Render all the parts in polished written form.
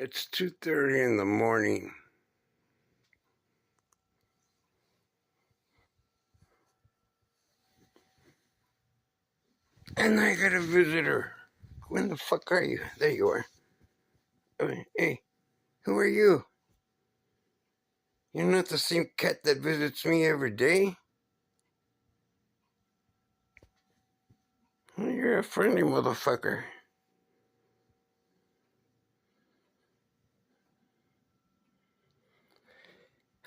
It's 2:30 in the morning. And I got a visitor. When the fuck are you? There you are. Hey, who are you? You're not the same cat that visits me every day? Well, you're a friendly motherfucker.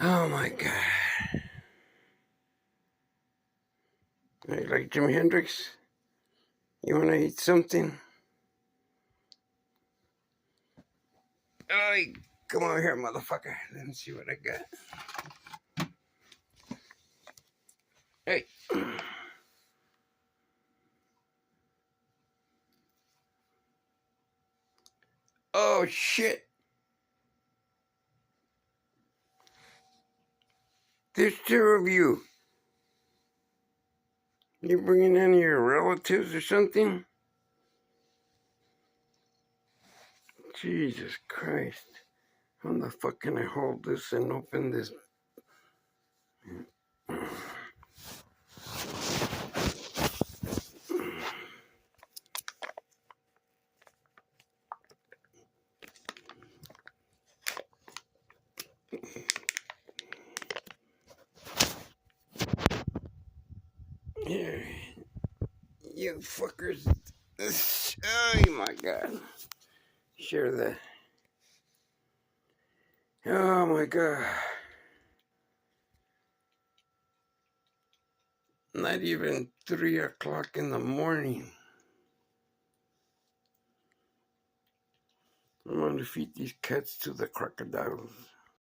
Oh my god. You like Jimi Hendrix? You wanna eat something? Oh, come over here, motherfucker. Let me see what I got. Hey. Oh, shit. There's two of you. You bringing any of your relatives or something? Jesus Christ. How the fuck can I hold this and open this? Here. You fuckers. Oh my god. Share that. Oh my god. Not even 3 o'clock in the morning. I'm gonna feed these cats to the crocodiles.